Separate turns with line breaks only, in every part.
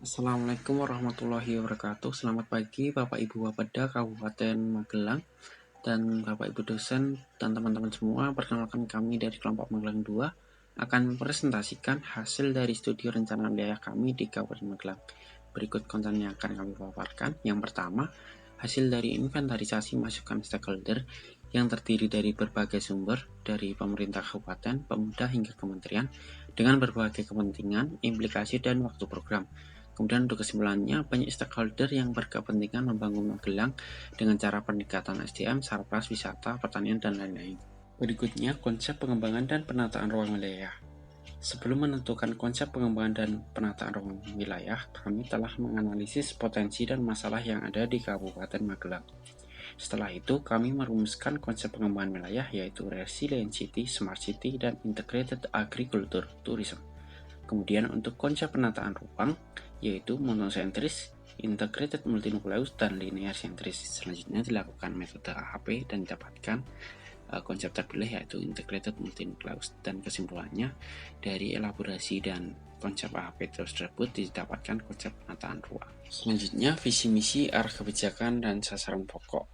Assalamualaikum warahmatullahi wabarakatuh. Selamat pagi Bapak Ibu Bapeda Kabupaten Magelang dan Bapak Ibu dosen dan teman-teman semua. Perkenalkan, kami dari kelompok Magelang 2 akan mempresentasikan hasil dari studi rencana wilayah kami di Kabupaten Magelang. Berikut konten yang akan kami paparkan. Yang pertama, hasil dari inventarisasi masukan stakeholder yang terdiri dari berbagai sumber dari pemerintah kabupaten, pemuda hingga kementerian dengan berbagai kepentingan, implikasi, dan waktu program. Kemudian untuk kesimpulannya, banyak stakeholder yang berkepentingan membangun Magelang dengan cara peningkatan SDM, sarpras, wisata, pertanian, dan lain-lain. Berikutnya, konsep pengembangan dan penataan ruang wilayah. Sebelum menentukan konsep pengembangan dan penataan ruang wilayah, kami telah menganalisis potensi dan masalah yang ada di Kabupaten Magelang. Setelah itu, kami merumuskan konsep pengembangan wilayah yaitu Resilient City, Smart City, dan Integrated Agriculture Tourism. Kemudian untuk konsep penataan ruang yaitu monosentris, integrated multinucleus, dan linear sentris. Selanjutnya dilakukan metode AHP dan didapatkan konsep terpilih yaitu integrated multinucleus. Dan kesimpulannya dari elaborasi dan konsep AHP tersebut didapatkan konsep penataan ruang. Selanjutnya visi misi, arah kebijakan, dan sasaran pokok.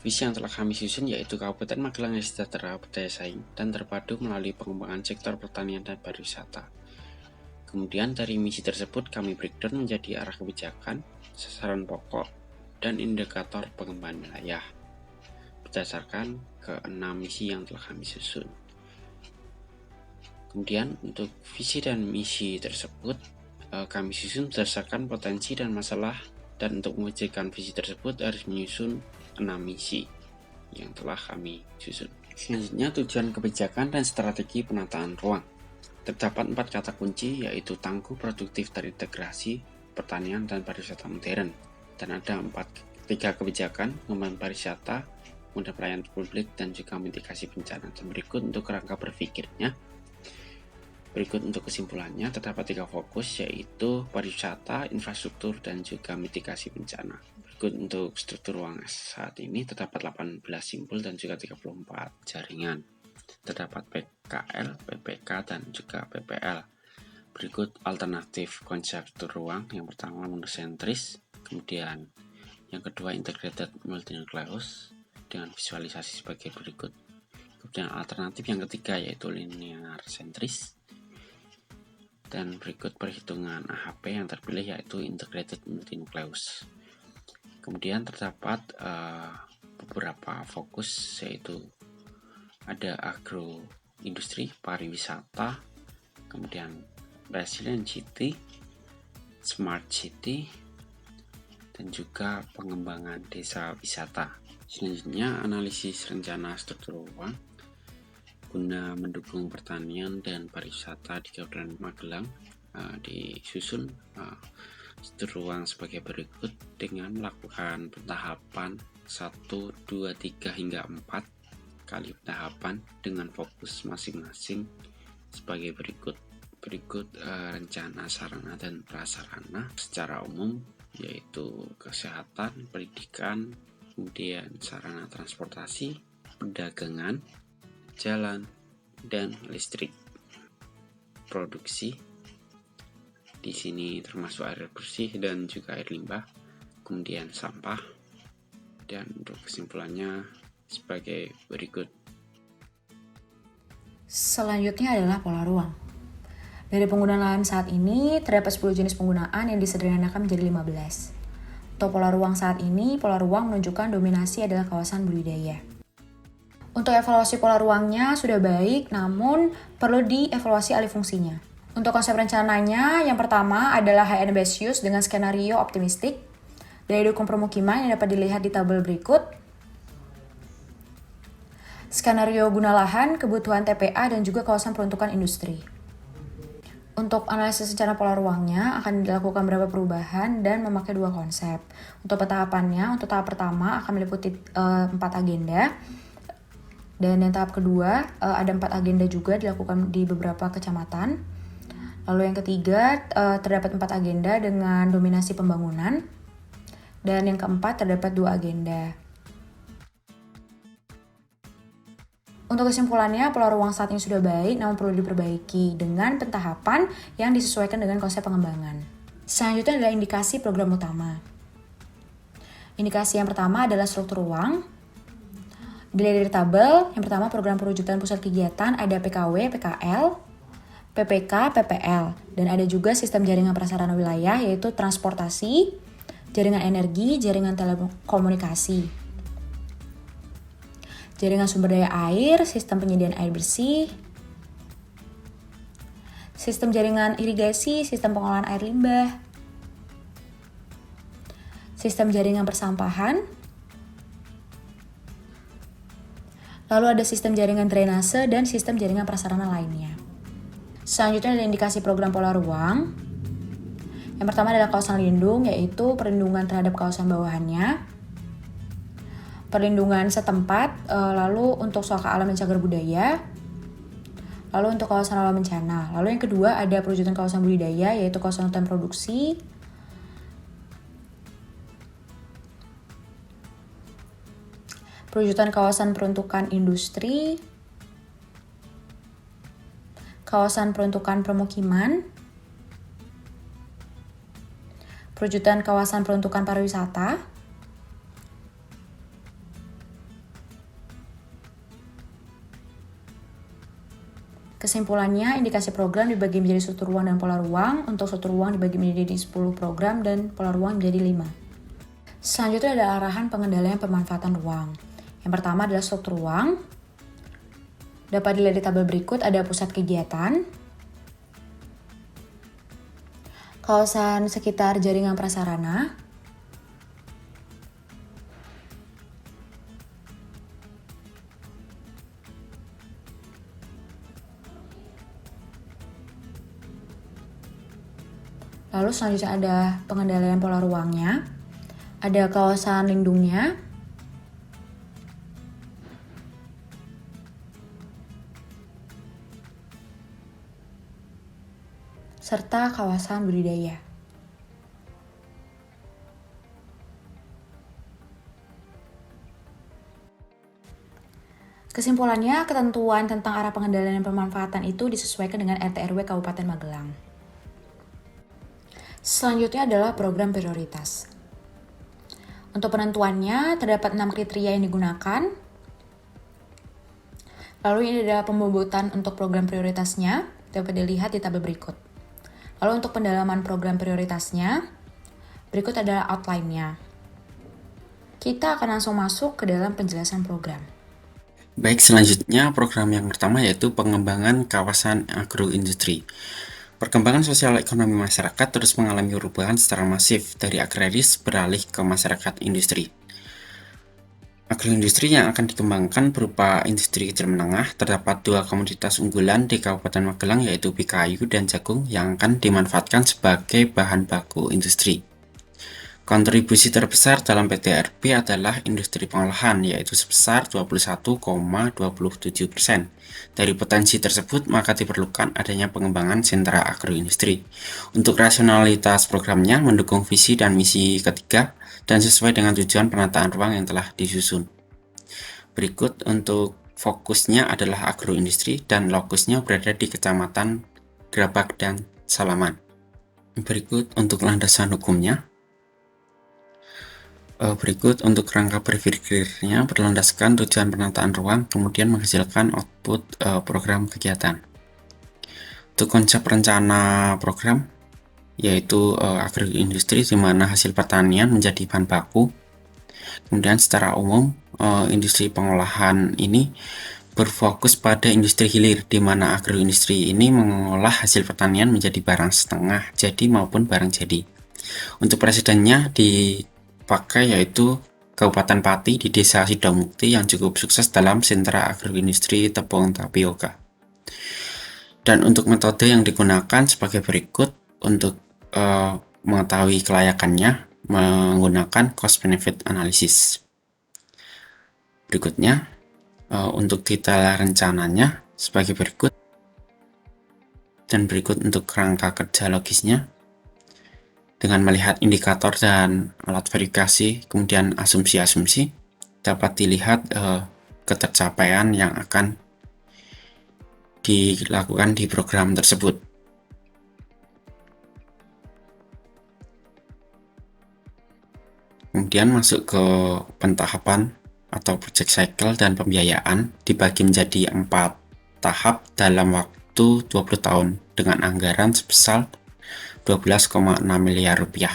Visi yang telah kami susun yaitu Kabupaten Magelang yang sejahtera, berdaya saing, dan terpadu melalui pengembangan sektor pertanian dan pariwisata. Kemudian dari misi tersebut kami breakdown menjadi arah kebijakan, sasaran pokok, dan indikator pengembangan wilayah berdasarkan ke-6 misi yang telah kami susun. Kemudian untuk visi dan misi tersebut kami susun berdasarkan potensi dan masalah, dan untuk mewujudkan visi tersebut harus menyusun 6 misi yang telah kami susun. Selanjutnya tujuan kebijakan dan strategi penataan ruang. Terdapat 4 kata kunci yaitu tangguh, produktif, terintegrasi, pertanian, dan pariwisata modern. Dan ada 3 kebijakan, pengembangan pariwisata, moda pelayanan publik, dan juga mitigasi bencana. Dan berikut untuk kerangka berpikirnya. Berikut untuk kesimpulannya, terdapat 3 fokus yaitu pariwisata, infrastruktur, dan juga mitigasi bencana. Berikut untuk struktur ruang saat ini terdapat 18 simpul dan juga 34 jaringan. Terdapat PKL, PPK, dan juga PPL. Berikut alternatif konsep ruang. Yang pertama monosentris, kemudian yang kedua integrated multinucleus dengan visualisasi sebagai berikut. Kemudian alternatif yang ketiga yaitu linear sentris. Dan berikut perhitungan AHP yang terpilih yaitu integrated multinucleus. Kemudian terdapat beberapa fokus yaitu ada agroindustri, pariwisata, kemudian resilient city, smart city, dan juga pengembangan desa wisata. Selanjutnya analisis rencana struktur ruang guna mendukung pertanian dan pariwisata di Kabupaten Magelang. Disusun struktur ruang sebagai berikut dengan melakukan pentahapan 1, 2, 3, hingga 4 kali tahapan dengan fokus masing-masing sebagai berikut. Rencana sarana dan prasarana secara umum yaitu kesehatan, pendidikan, kemudian sarana transportasi, perdagangan, jalan, dan listrik. Produksi di sini termasuk air bersih dan juga air limbah, kemudian sampah. Dan untuk kesimpulannya sebagai berikut.
Selanjutnya adalah pola ruang. Dari penggunaan lahan saat ini, terdapat 10 jenis penggunaan yang disederhanakan menjadi 15. Untuk pola ruang saat ini, pola ruang menunjukkan dominasi adalah kawasan budidaya. Untuk evaluasi pola ruangnya sudah baik, namun perlu dievaluasi alih fungsinya. Untuk konsep rencananya, yang pertama adalah high and best use dengan skenario optimistik. Daya dukung permukiman yang dapat dilihat di tabel berikut. Skenario guna lahan, kebutuhan TPA, dan juga kawasan peruntukan industri. Untuk analisis rencana pola ruangnya akan dilakukan beberapa perubahan dan memakai 2 konsep. Untuk pentahapannya, untuk tahap pertama akan meliputi 4 agenda. Dan yang tahap kedua ada 4 agenda juga dilakukan di beberapa kecamatan. Lalu yang ketiga terdapat 4 agenda dengan dominasi pembangunan. Dan yang keempat terdapat 2 agenda. Untuk kesimpulannya, pola ruang saat ini sudah baik namun perlu diperbaiki dengan pentahapan yang disesuaikan dengan konsep pengembangan. Selanjutnya adalah indikasi program utama. Indikasi yang pertama adalah struktur ruang. Dilihat dari tabel, yang pertama program perwujudan pusat kegiatan ada PKW, PKL, PPK, PPL, dan ada juga sistem jaringan prasarana wilayah yaitu transportasi, jaringan energi, jaringan telekomunikasi, jaringan sumber daya air, sistem penyediaan air bersih, sistem jaringan irigasi, sistem pengolahan air limbah, sistem jaringan persampahan, lalu ada sistem jaringan drainase dan sistem jaringan prasarana lainnya. Selanjutnya ada indikasi program pola ruang. Yang pertama adalah kawasan lindung, yaitu perlindungan terhadap kawasan bawahannya, perlindungan setempat, lalu untuk soal alam dan cagar budaya, lalu untuk kawasan rawan bencana. Lalu yang kedua ada perwujudan kawasan budidaya, yaitu kawasan hutan produksi, perwujudan kawasan peruntukan industri, kawasan peruntukan permukiman, perwujudan kawasan peruntukan pariwisata, kesimpulannya, indikasi program dibagi menjadi struktur ruang dan pola ruang. Untuk struktur ruang dibagi menjadi 10 program dan pola ruang menjadi 5. Selanjutnya ada arahan pengendalian pemanfaatan ruang. Yang pertama adalah struktur ruang. Dapat dilihat di tabel berikut, ada pusat kegiatan, kawasan sekitar jaringan prasarana, lalu selanjutnya ada pengendalian pola ruangnya, ada kawasan lindungnya, serta kawasan budidaya. Kesimpulannya, ketentuan tentang arah pengendalian dan pemanfaatan itu disesuaikan dengan RT/RW Kabupaten Magelang. Selanjutnya adalah program prioritas. Untuk penentuannya, terdapat 6 kriteria yang digunakan. Lalu ini adalah pembobotan untuk program prioritasnya, dapat dilihat di tabel berikut. Lalu untuk pendalaman program prioritasnya, berikut adalah outline-nya. Kita akan langsung masuk ke dalam penjelasan program.
Baik, selanjutnya program yang pertama yaitu pengembangan kawasan agroindustri. Perkembangan sosial ekonomi masyarakat terus mengalami perubahan secara masif dari agraris beralih ke masyarakat industri. Agroindustri yang akan dikembangkan berupa industri kecil menengah. Terdapat 2 komoditas unggulan di Kabupaten Magelang yaitu bikayu dan jagung yang akan dimanfaatkan sebagai bahan baku industri. Kontribusi terbesar dalam PTRB adalah industri pengolahan yaitu sebesar 21,27%. Dari potensi tersebut maka diperlukan adanya pengembangan sentra agroindustri. Untuk rasionalitas programnya mendukung visi dan misi ketiga dan sesuai dengan tujuan penataan ruang yang telah disusun. Berikut untuk fokusnya adalah agroindustri dan lokusnya berada di Kecamatan Grabak dan Salaman. Berikut untuk landasan hukumnya. Berikut untuk rangka berpikirnya berlandaskan tujuan penataan ruang kemudian menghasilkan output program kegiatan. Untuk konsep rencana program yaitu agroindustri di mana hasil pertanian menjadi bahan baku. Kemudian secara umum industri pengolahan ini berfokus pada industri hilir di mana agroindustri ini mengolah hasil pertanian menjadi barang setengah jadi maupun barang jadi. Untuk presidennya dipakai yaitu Kabupaten Pati di Desa Sidomukti yang cukup sukses dalam sentra agroindustri tepung tapioka. Dan untuk metode yang digunakan sebagai berikut. Untuk mengetahui kelayakannya menggunakan cost benefit analysis. Berikutnya untuk detail rencananya sebagai berikut, dan berikut untuk kerangka kerja logisnya dengan melihat indikator dan alat verifikasi kemudian asumsi-asumsi dapat dilihat ketercapaian yang akan dilakukan di program tersebut. Kemudian masuk ke pentahapan atau project cycle dan pembiayaan dibagi menjadi 4 tahap dalam waktu 20 tahun dengan anggaran sebesar 12,6 miliar rupiah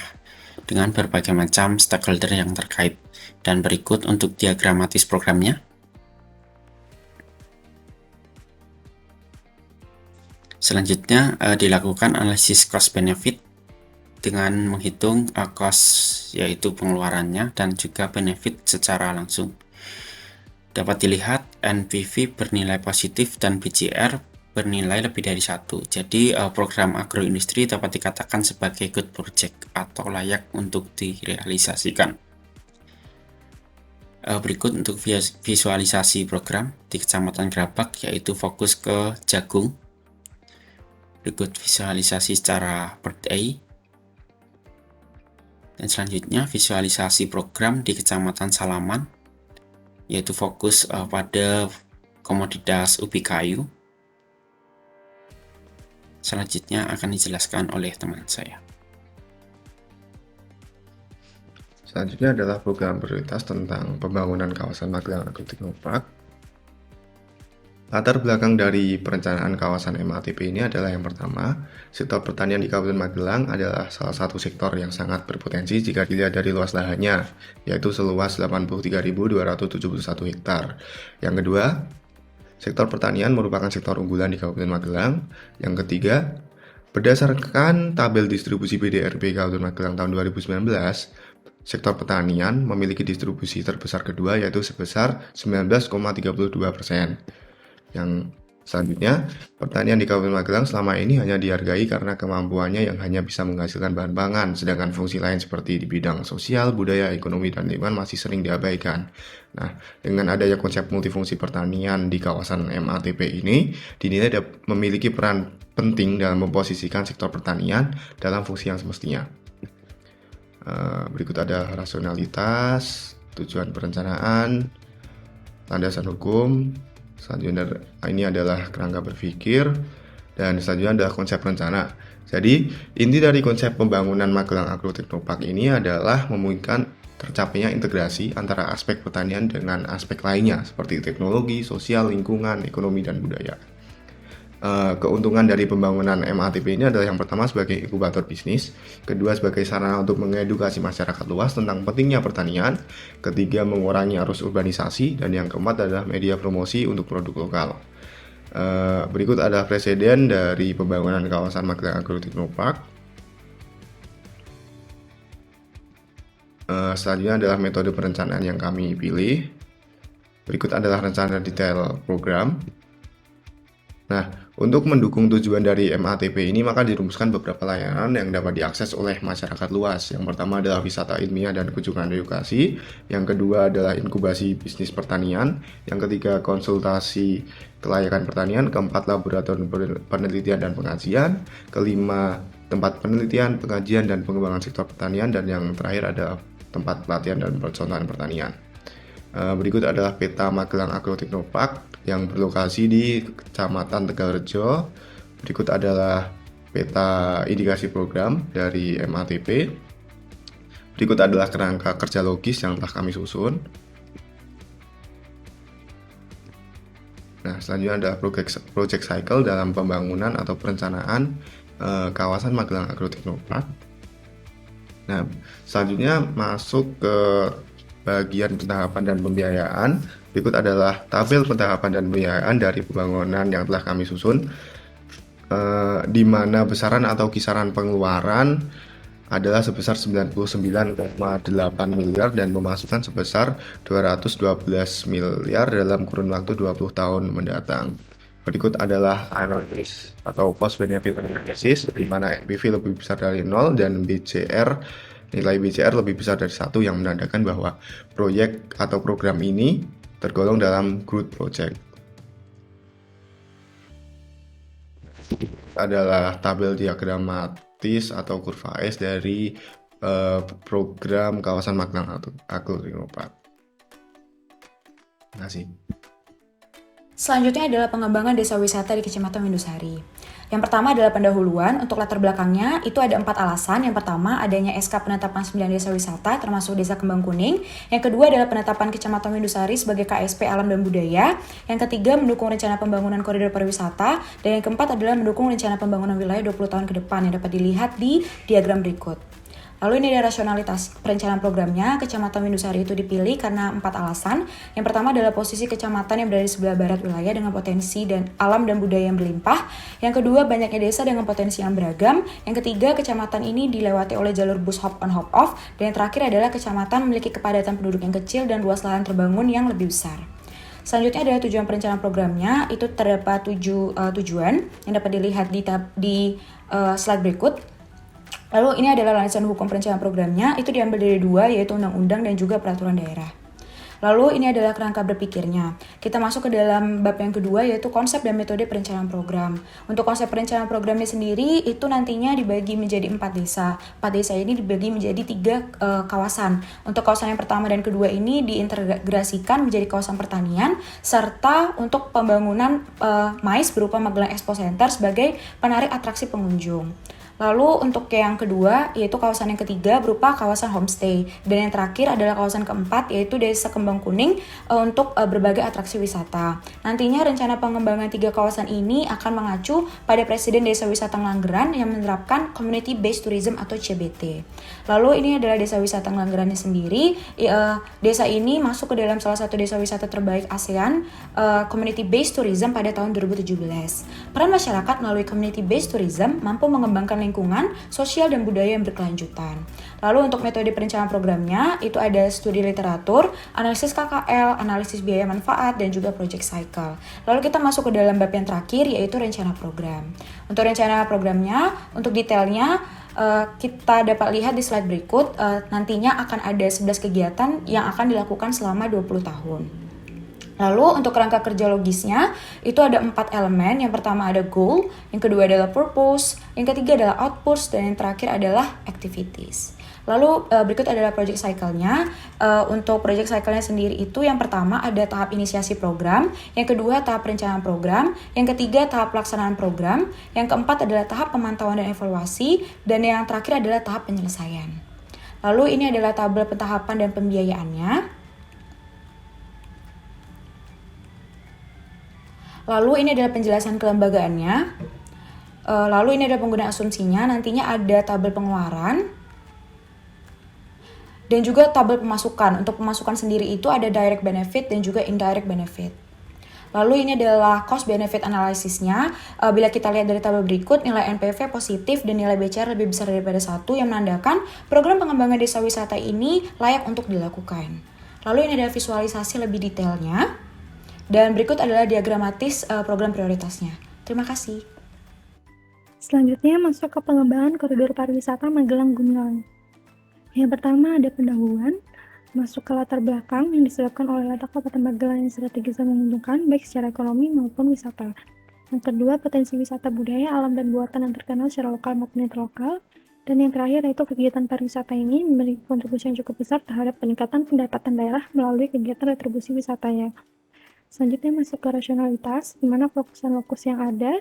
dengan berbagai macam stakeholder yang terkait. Dan berikut untuk diagramatis programnya. Selanjutnya dilakukan analisis cost benefit dengan menghitung cost yaitu pengeluarannya dan juga benefit secara langsung. Dapat dilihat NPV bernilai positif dan BCR bernilai lebih dari 1. Jadi program agroindustri dapat dikatakan sebagai good project atau layak untuk direalisasikan. Berikut untuk visualisasi program di Kecamatan Grabak yaitu fokus ke jagung. Berikut visualisasi secara per day. Dan selanjutnya visualisasi program di Kecamatan Salaman yaitu fokus pada komoditas ubi kayu. Selanjutnya akan dijelaskan oleh teman saya.
Selanjutnya adalah program prioritas tentang pembangunan kawasan Magelang Agrotechnopark. Latar belakang dari perencanaan kawasan MATP ini adalah yang pertama, sektor pertanian di Kabupaten Magelang adalah salah satu sektor yang sangat berpotensi jika dilihat dari luas lahannya, yaitu seluas 83.271 hektar. Yang kedua, sektor pertanian merupakan sektor unggulan di Kabupaten Magelang. Yang ketiga, berdasarkan tabel distribusi PDRB Kabupaten Magelang tahun 2019, sektor pertanian memiliki distribusi terbesar kedua yaitu sebesar 19,32%. Yang selanjutnya, pertanian di Kabupaten Magelang selama ini hanya dihargai karena kemampuannya yang hanya bisa menghasilkan bahan pangan, sedangkan fungsi lain seperti di bidang sosial, budaya, ekonomi, dan lingkungan masih sering diabaikan. Nah, dengan adanya konsep multifungsi pertanian di kawasan MATP ini, dinilai memiliki peran penting dalam memposisikan sektor pertanian dalam fungsi yang semestinya. Berikut ada rasionalitas, tujuan perencanaan, landasan hukum. Selanjutnya ini adalah kerangka berpikir, dan selanjutnya adalah konsep rencana. Jadi inti dari konsep pembangunan Magelang Agrotechnopark ini adalah memungkinkan tercapainya integrasi antara aspek pertanian dengan aspek lainnya seperti teknologi, sosial, lingkungan, ekonomi, dan budaya. Keuntungan dari pembangunan MATP ini adalah yang pertama sebagai inkubator bisnis, kedua sebagai sarana untuk mengedukasi masyarakat luas tentang pentingnya pertanian, ketiga mengurangi arus urbanisasi, dan yang keempat adalah media promosi untuk produk lokal. Berikut adalah presiden dari pembangunan kawasan Magelang Agrotechnopark. Selanjutnya adalah metode perencanaan yang kami pilih. Berikut adalah rencana detail program. Nah, untuk mendukung tujuan dari MATP ini maka dirumuskan beberapa layanan yang dapat diakses oleh masyarakat luas. Yang pertama adalah wisata ilmiah dan kunjungan edukasi. Yang kedua adalah inkubasi bisnis pertanian. Yang ketiga konsultasi kelayakan pertanian. Keempat laboratorium penelitian dan pengajian. Kelima tempat penelitian, pengajian, dan pengembangan sektor pertanian. Dan yang terakhir adalah tempat pelatihan dan percontohan pertanian. Berikut adalah peta Magelang Agrotechnopark yang berlokasi di Kecamatan Tegalrejo. Berikut adalah peta indikasi program dari MATP. Berikut adalah kerangka kerja logis yang telah kami susun. Nah, selanjutnya adalah project cycle dalam pembangunan atau perencanaan kawasan Magelang Agrotechnopark. Nah, selanjutnya masuk ke bagian pentahapan dan pembiayaan. Berikut adalah tabel pentahapan dan pembiayaan dari pembangunan yang telah kami susun, di mana besaran atau kisaran pengeluaran adalah sebesar 99,8 miliar dan pemasukan sebesar 212 miliar dalam kurun waktu 20 tahun mendatang. Berikut adalah analisis atau cost benefit analysis, di mana NPV lebih besar dari 0 dan nilai BCR lebih besar dari 1 yang menandakan bahwa proyek atau program ini tergolong dalam good project. Adalah tabel diagramatis atau kurva S dari program kawasan Magelang Agrotechnopark. Terima kasih.
Selanjutnya adalah pengembangan desa wisata di Kecamatan Windusari. Yang pertama adalah pendahuluan. Untuk latar belakangnya itu ada 4 alasan. Yang pertama adanya SK penetapan 9 desa wisata termasuk Desa Kembang Kuning. Yang kedua adalah penetapan Kecamatan Windusari sebagai KSP Alam dan Budaya. Yang ketiga mendukung rencana pembangunan koridor pariwisata. Dan yang keempat adalah mendukung rencana pembangunan wilayah 20 tahun ke depan yang dapat dilihat di diagram berikut. Lalu ini ada rasionalitas perencanaan programnya. Kecamatan Windusari itu dipilih karena 4 alasan. Yang pertama adalah posisi kecamatan yang berada di sebelah barat wilayah dengan potensi dan alam dan budaya yang berlimpah. Yang kedua, banyaknya desa dengan potensi yang beragam. Yang ketiga, kecamatan ini dilewati oleh jalur bus hop on hop off. Dan yang terakhir adalah kecamatan memiliki kepadatan penduduk yang kecil dan luas lahan terbangun yang lebih besar. Selanjutnya adalah tujuan perencanaan programnya. Itu terdapat 7 tujuan yang dapat dilihat di slide berikut. Lalu ini adalah landasan hukum perencanaan programnya, itu diambil dari 2, yaitu undang-undang dan juga peraturan daerah. Lalu ini adalah kerangka berpikirnya. Kita masuk ke dalam bab yang kedua, yaitu konsep dan metode perencanaan program. Untuk konsep perencanaan programnya sendiri, itu nantinya dibagi menjadi 4 desa. 4 desa ini dibagi menjadi 3 kawasan. Untuk kawasan yang pertama dan kedua ini diintegrasikan menjadi kawasan pertanian, serta untuk pembangunan MICE berupa Magelang Expo Center sebagai penarik atraksi pengunjung. Lalu untuk yang kedua, yaitu kawasan yang ketiga berupa kawasan homestay. Dan yang terakhir adalah kawasan keempat, yaitu Desa Kembang Kuning untuk berbagai atraksi wisata. Nantinya rencana pengembangan 3 kawasan ini akan mengacu pada Presiden Desa Wisata Ngelanggeran yang menerapkan Community Based Tourism atau CBT. Lalu ini adalah Desa Wisata Ngelanggerannya sendiri. Desa ini masuk ke dalam salah satu desa wisata terbaik ASEAN, Community Based Tourism pada tahun 2017. Peran masyarakat melalui Community Based Tourism mampu mengembangkan lingkungan, sosial, dan budaya yang berkelanjutan. Lalu untuk metode perencanaan programnya, itu ada studi literatur, analisis KKL, analisis biaya manfaat, dan juga project cycle. Lalu kita masuk ke dalam bab yang terakhir, yaitu rencana program. Untuk rencana programnya, untuk detailnya, kita dapat lihat di slide berikut. Nantinya akan ada 11 kegiatan yang akan dilakukan selama 20 tahun. Lalu untuk kerangka kerja logisnya itu ada 4 elemen. Yang pertama ada goal, yang kedua adalah purpose, yang ketiga adalah outputs, dan yang terakhir adalah activities. Lalu berikut adalah project cycle-nya. Untuk project cycle-nya sendiri itu yang pertama ada tahap inisiasi program, yang kedua tahap perencanaan program, yang ketiga tahap pelaksanaan program, yang keempat adalah tahap pemantauan dan evaluasi, dan yang terakhir adalah tahap penyelesaian. Lalu ini adalah tabel pentahapan dan pembiayaannya. Lalu ini adalah penjelasan kelembagaannya. Lalu ini ada penggunaan asumsinya. Nantinya ada tabel pengeluaran dan juga tabel pemasukan. Untuk pemasukan sendiri itu ada direct benefit dan juga indirect benefit. Lalu ini adalah cost benefit analisisnya. Bila kita lihat dari tabel berikut, nilai NPV positif dan nilai BCR lebih besar daripada 1 yang menandakan program pengembangan desa wisata ini layak untuk dilakukan. Lalu ini ada visualisasi lebih detailnya. Dan berikut adalah diagramatis program prioritasnya. Terima kasih.
Selanjutnya masuk ke pengembangan koridor pariwisata Magelang Gumilang. Yang pertama ada pendahuluan, masuk ke latar belakang yang disebabkan oleh letak Kabupaten Magelang yang strategis dan menguntungkan baik secara ekonomi maupun wisata. Yang kedua, potensi wisata budaya, alam, dan buatan yang terkenal secara lokal maupun interlokal. Dan yang terakhir yaitu kegiatan pariwisata ini memiliki kontribusi yang cukup besar terhadap peningkatan pendapatan daerah melalui kegiatan retribusi wisatanya. Selanjutnya masuk ke rasionalitas, di mana fokusan lokus yang ada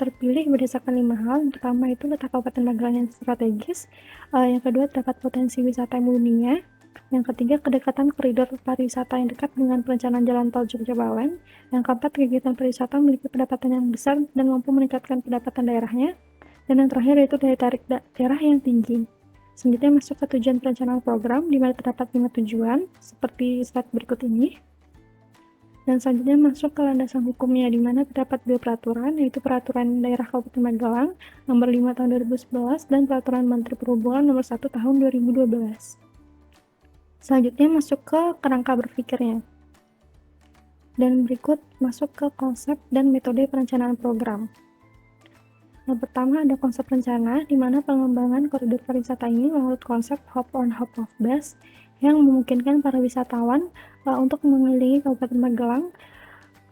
terpilih berdasarkan 5 hal. Yang pertama itu letak Kabupaten Magelang yang strategis, yang kedua terdapat potensi wisata yang dunia, yang ketiga kedekatan koridor pariwisata yang dekat dengan perencanaan jalan tol Jogja-Bawen, yang keempat kegiatan pariwisata memiliki pendapatan yang besar dan mampu meningkatkan pendapatan daerahnya, dan yang terakhir yaitu daya tarik daerah yang tinggi. Selanjutnya masuk ke tujuan perencanaan program, di mana terdapat 5 tujuan seperti slide berikut ini. Dan selanjutnya masuk ke landasan hukumnya, di mana terdapat 2 peraturan, yaitu Peraturan Daerah Kabupaten Magelang Nomor 5 Tahun 2011 dan Peraturan Menteri Perhubungan Nomor 1 Tahun 2012. Selanjutnya masuk ke kerangka berpikirnya. Dan berikut masuk ke konsep dan metode perencanaan program. Yang pertama ada konsep rencana, di mana pengembangan koridor pariwisata ini menurut konsep hop on hop off base yang memungkinkan para wisatawan untuk mengelilingi Kabupaten Magelang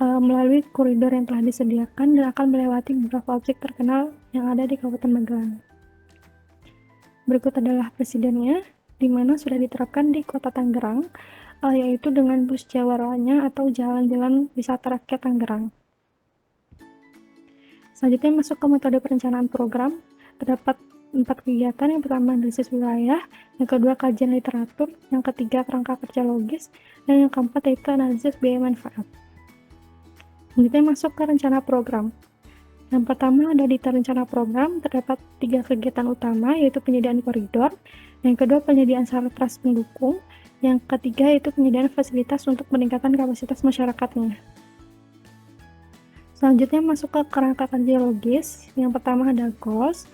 melalui koridor yang telah disediakan dan akan melewati beberapa objek terkenal yang ada di Kabupaten Magelang. Berikut adalah presidennya, di mana sudah diterapkan di Kota Tangerang. yaitu dengan bus Jawaranya atau jalan-jalan wisata rakyat Tangerang. Selanjutnya masuk ke metode perencanaan program. Terdapat 4 kegiatan. Yang pertama analisis wilayah, yang kedua kajian literatur, yang ketiga kerangka kerja logis, dan yang keempat yaitu analisis biaya manfaat. Selanjutnya masuk ke rencana program. Yang pertama ada di rencana program, terdapat 3 kegiatan utama, yaitu penyediaan koridor, yang kedua penyediaan sarana trans pendukung, yang ketiga yaitu penyediaan fasilitas untuk meningkatkan kapasitas masyarakatnya. Selanjutnya masuk ke kerangka kerja logis. Yang pertama ada goals,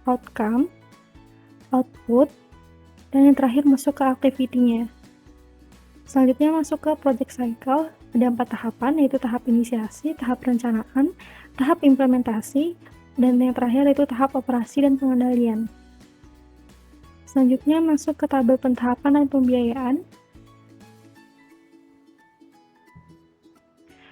outcome, output, dan yang terakhir masuk ke activity-nya. Selanjutnya masuk ke project cycle. Ada 4 tahapan, yaitu tahap inisiasi, tahap perencanaan, tahap implementasi, dan yang terakhir yaitu tahap operasi dan pengendalian. Selanjutnya masuk ke tabel pentahapan dan pembiayaan.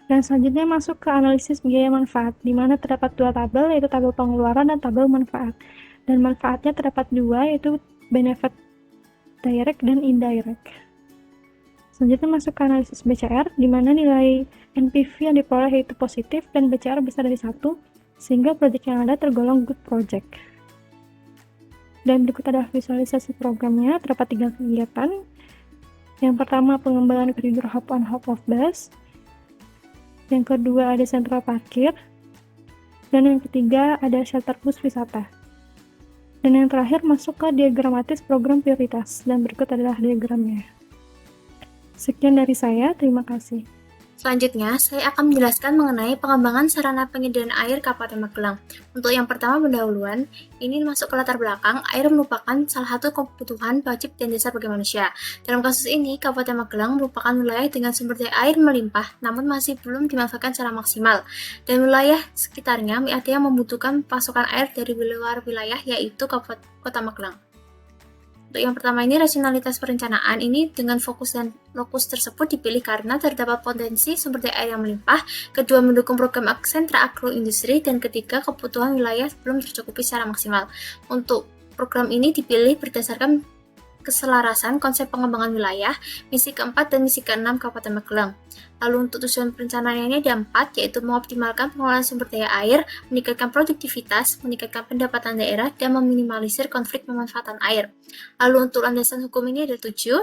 Dan selanjutnya masuk ke analisis biaya manfaat, di mana terdapat 2 tabel, yaitu tabel pengeluaran dan tabel manfaat. Dan manfaatnya terdapat 2, yaitu benefit direct dan indirect. Selanjutnya masuk ke analisis BCR, di mana nilai NPV yang diperoleh yaitu positif dan BCR besar dari 1, sehingga proyek yang ada tergolong good project. Dan berikut adalah visualisasi programnya. Terdapat 3 kegiatan. Yang pertama pengembangan koridor hub on hub of bus, yang kedua ada sentral parkir, dan yang ketiga ada shelter bus wisata. Dan yang terakhir masuk ke diagramatis program prioritas, dan berikut adalah diagramnya. Sekian dari saya, terima kasih.
Selanjutnya, saya akan menjelaskan mengenai pengembangan sarana penyediaan air Kabupaten Magelang. Untuk yang pertama pendahuluan, ini masuk ke latar belakang, air merupakan salah satu kebutuhan wajib dan dasar bagi manusia. Dalam kasus ini, Kabupaten Magelang merupakan wilayah dengan sumber daya air melimpah, namun masih belum dimanfaatkan secara maksimal. Dan wilayah sekitarnya ada yang membutuhkan pasokan air dari luar wilayah, yaitu Kota Magelang. Untuk yang pertama ini, rasionalitas perencanaan ini dengan fokus dan lokus tersebut dipilih karena terdapat potensi sumber daya air yang melimpah, kedua mendukung program sentra agroindustri, dan ketiga kebutuhan wilayah belum tercukupi secara maksimal. Untuk program ini dipilih berdasarkan keselarasan konsep pengembangan wilayah, misi keempat dan misi keenam Kabupaten Magelang. Lalu untuk tujuan perencanaan ini ada 4, yaitu mengoptimalkan pengelolaan sumber daya air, meningkatkan produktivitas, meningkatkan pendapatan daerah, dan meminimalisir konflik pemanfaatan air. Lalu untuk landasan hukum ini ada 7.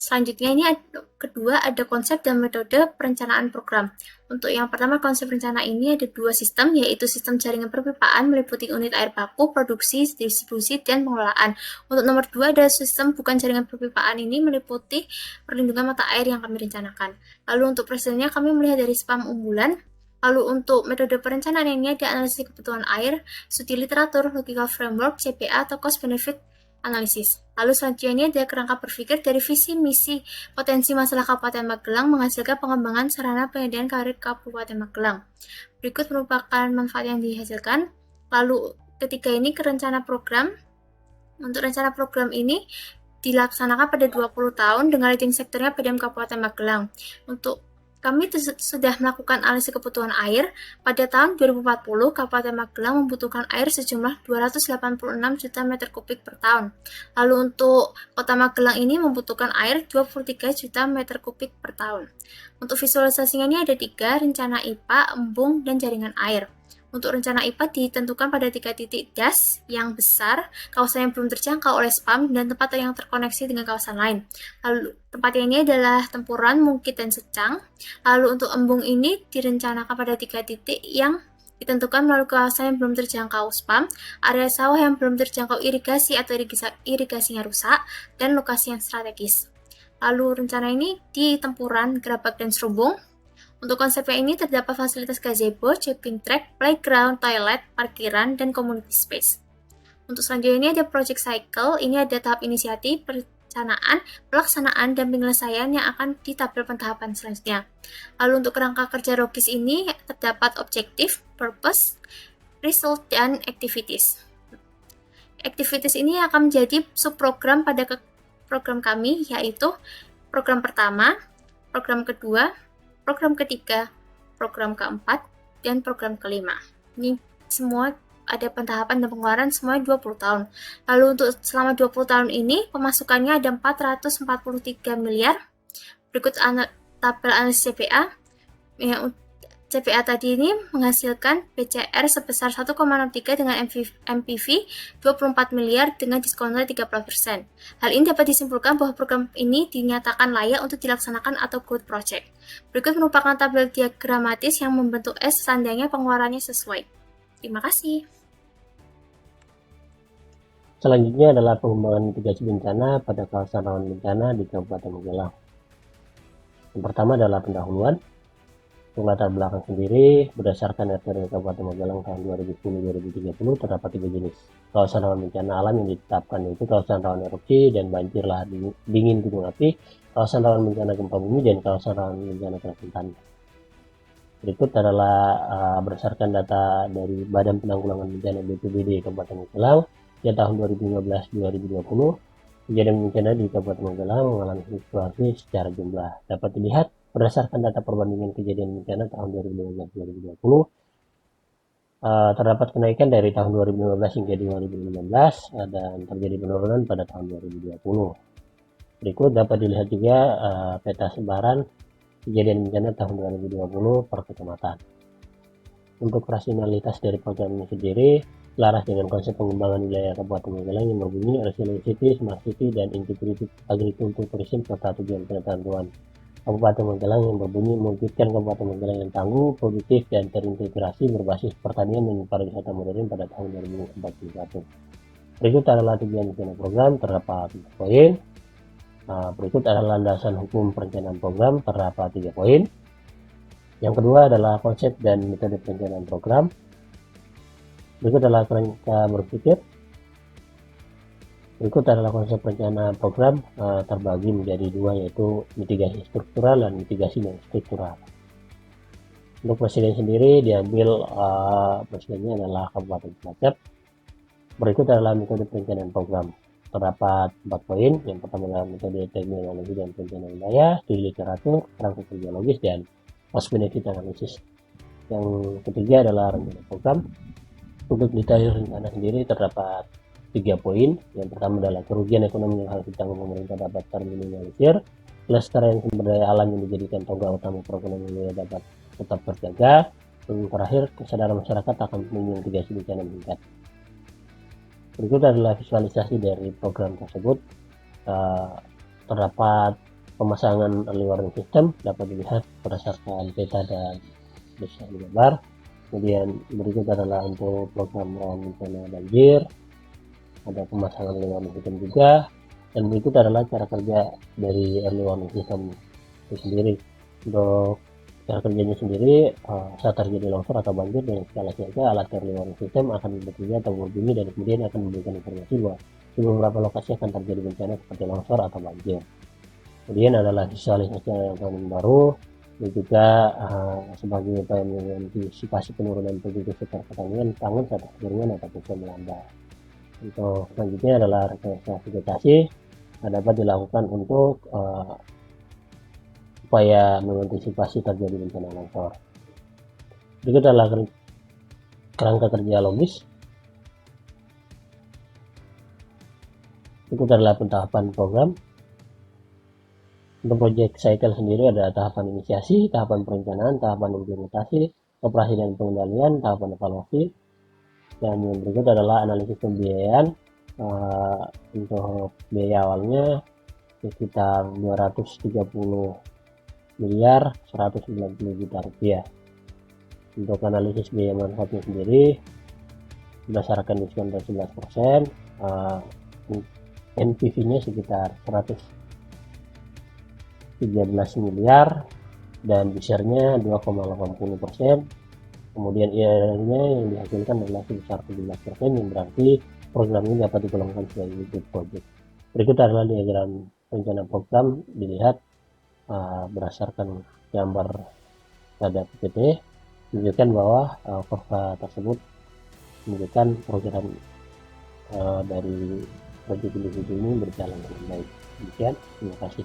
Selanjutnya ini kedua ada konsep dan metode perencanaan program. Untuk yang pertama konsep rencana ini ada 2 sistem, yaitu sistem jaringan perpipaan meliputi unit air baku, produksi, distribusi, dan pengelolaan. Untuk nomor 2 ada sistem bukan jaringan perpipaan ini meliputi perlindungan mata air yang kami rencanakan. Lalu untuk presidennya kami melihat dari spam unggulan. Lalu untuk metode perencanaan ini ada analisis kebutuhan air, studi literatur, logical framework, CPA, atau cost benefit analisis. Lalu selanjutnya ini ada kerangka berpikir dari visi, misi, potensi masalah Kabupaten Magelang menghasilkan pengembangan sarana penyediaan karir Kabupaten Magelang. Berikut merupakan manfaat yang dihasilkan. Lalu ketiga ini ke rencana program. Untuk rencana program ini dilaksanakan pada 20 tahun dengan leading sektornya PDAM Kabupaten Magelang. Untuk kami sudah melakukan analisis kebutuhan air. Pada tahun 2040, Kabupaten Magelang membutuhkan air sejumlah 286 juta meter kubik per tahun. Lalu untuk Kota Magelang ini membutuhkan air 23 juta meter kubik per tahun. Untuk visualisasinya ini ada 3, rencana IPA, embung, dan jaringan air. Untuk rencana IPA ditentukan pada 3 titik das yang besar, kawasan yang belum terjangkau oleh spam, dan tempat yang terkoneksi dengan kawasan lain. Lalu tempat ini adalah Tempuran, Mungkit, dan Secang. Lalu untuk embung ini direncanakan pada 3 titik yang ditentukan melalui kawasan yang belum terjangkau spam, area sawah yang belum terjangkau irigasi atau irigasinya rusak, dan lokasi yang strategis. Lalu rencana ini di Tempuran, Gerabak, dan Serubung. Untuk konsepnya ini terdapat fasilitas gazebo, jogging track, playground, toilet, parkiran, dan community space. Untuk selanjutnya ini ada project cycle, ini ada tahap inisiatif, perencanaan, pelaksanaan, dan penyelesaian yang akan di tabel pentahapan selanjutnya. Lalu untuk kerangka kerja logis ini terdapat objektif, purpose, result, dan activities. Activities ini akan menjadi subprogram pada program kami, yaitu program pertama, program kedua, program ketiga, program keempat, dan program kelima. Ini semua ada pentahapan dan pengeluaran semuanya 20 tahun. Lalu untuk selama 20 tahun ini, pemasukannya ada 443 miliar, Berikut tabel analisis CPA. Yang CPA tadi ini menghasilkan PCR sebesar 1,03 dengan MPV 24 miliar dengan diskon nilai 30%. Hal ini dapat disimpulkan bahwa program ini dinyatakan layak untuk dilaksanakan atau good project. Berikut merupakan tabel diagramatis yang membentuk S seandainya pengeluarannya sesuai. Terima kasih.
Selanjutnya adalah pengembangan mitigasi bencana pada kawasan rawan bencana di Kabupaten Magelang. Yang pertama adalah pendahuluan. Untuk latar belakang sendiri, berdasarkan RT Kabupaten Magelang tahun 2010-2030 terdapat 3 jenis kawasan rawan bencana alam yang ditetapkan, yaitu kawasan rawan erupsi dan banjir lahar dingin gunung api, kawasan rawan bencana gempa bumi, dan kawasan rawan bencana kerasan tanah. Berikut adalah berdasarkan data dari Badan Penanggulangan Bencana BPBD Kabupaten Magelang ya tahun 2015-2020. Kejadian bencana di Kabupaten Magelang mengalami fluktuasi secara jumlah. Dapat dilihat berdasarkan data perbandingan kejadian bencana tahun 2015-2020, terdapat kenaikan dari tahun 2015 hingga 2016 dan terjadi penurunan pada tahun 2020. Berikut dapat dilihat juga peta sebaran kejadian bencana tahun 2020 per kecamatan. Untuk rasionalitas dari program ini sendiri selaras dengan konsep pengembangan wilayah Kabupaten Magelang yang berbunyi Resilient City, Smart City, dan Integrated Agriculture Tourism serta tujuan pengetahuan Kabupaten Magelang yang berbunyi mewujudkan Kabupaten Magelang yang tangguh, produktif, dan terintegrasi berbasis pertanian dan pariwisata modern pada tahun 2041. Berikut adalah tujuan rencana program, terdapat 3 poin. Berikut adalah landasan hukum perencanaan program, terdapat 3 poin. Yang kedua adalah konsep dan metode perencanaan program. Berikut adalah kerangka berpikir. Berikut adalah konsep rencana program terbagi menjadi 2, yaitu mitigasi struktural dan mitigasi non struktural. Untuk presiden sendiri diambil presidennya adalah Kabupaten Cilacap. Berikut adalah metode perencanaan program. Terdapat 4 poin. Yang pertama adalah metode teknologi dan perencanaan wilayah, studi literatur, kerangka kerja logis, dan cost benefit analysis. Yang ketiga adalah rencana program. Untuk detail rencana sendiri terdapat 3 poin. Yang pertama adalah kerugian ekonomi yang harus ditanggung pemerintah dapat terminimalisir, kelestarian sumber daya alam yang dijadikan tonggak utama perekonomian dapat tetap terjaga, dan terakhir kesadaran masyarakat akan mitigasi bencana meningkat. Berikut adalah visualisasi dari program tersebut. Terdapat pemasangan early warning system dapat dilihat berdasarkan peta dan besar gambar. Kemudian berikut adalah untuk program rawan bencana banjir, ada pemasangan early warning system juga, dan berikut adalah cara kerja dari early warning system itu sendiri. Untuk cara kerjanya sendiri, saat terjadi longsor atau banjir dengan skala siaga, alat early warning system akan bekerja atau berbunyi dan kemudian akan memberikan informasi bahwa di beberapa lokasi akan terjadi bencana seperti longsor atau banjir. Kemudian adalah visualisasi yang baru, dan juga sebagai upaya mengantisipasi penurunan produktivitas sektor pertanian pangan saat kekeringan atau musim melanda. Untuk selanjutnya adalah rekayasa vegetasi dapat dilakukan untuk upaya mengantisipasi terjadi bencana longsor. Berikut adalah kerangka kerja logis. Berikut adalah pentahapan program. Untuk project cycle sendiri ada tahapan inisiasi, tahapan perencanaan, tahapan implementasi, operasi dan pengendalian, tahapan evaluasi. Dan yang berikut adalah analisis pembiayaan. Untuk biaya awalnya sekitar 230 miliar 190 juta rupiah. Untuk analisis biaya manfaatnya sendiri berdasarkan diskon dari 11%, NPV-nya sekitar 113 miliar dan share-nya 2,80%. Kemudian IRR-nya yang dihasilkan adalah sebesar 17%, yang berarti program ini dapat digolongkan sebagai good project. Berikut adalah diagram rencana program, dilihat berdasarkan gambar pada PPT, menunjukkan bahwa kurva tersebut menunjukkan program dari proyek individu ini berjalan dengan baik. Demikian, terima kasih.